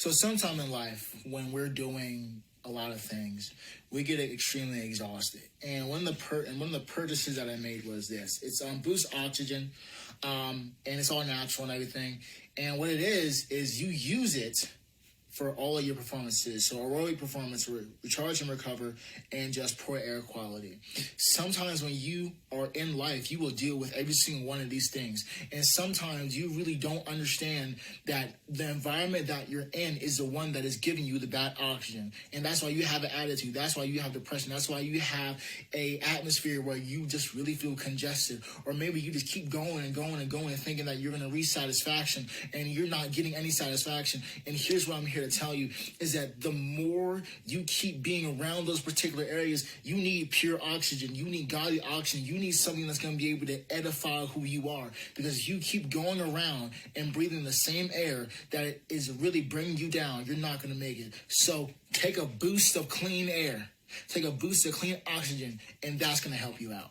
So sometime in life, when we're doing a lot of things, we get extremely exhausted. And one of the purchases that I made was this. It's boost oxygen, and it's all natural and everything. And what it is you use it for all of your performances. So aerobic performance, recharge and recover, and just poor air quality. Sometimes when you are in life, you will deal with every single one of these things. And sometimes you really don't understand that the environment that you're in is the one that is giving you the bad oxygen. And that's why you have an attitude. That's why you have depression. That's why you have a atmosphere where you just really feel congested. Or maybe you just keep going and going and going and thinking that you're going to reach satisfaction, and you're not getting any satisfaction. And here's what I'm here to tell you is that the more you keep being around those particular areas, you need pure oxygen. You need godly oxygen. You need something that's going to be able to edify who you are, because you keep going around and breathing the same air that is really bringing you down. You're not going to make it. So take a boost of clean air. Take a boost of clean oxygen, and that's going to help you out.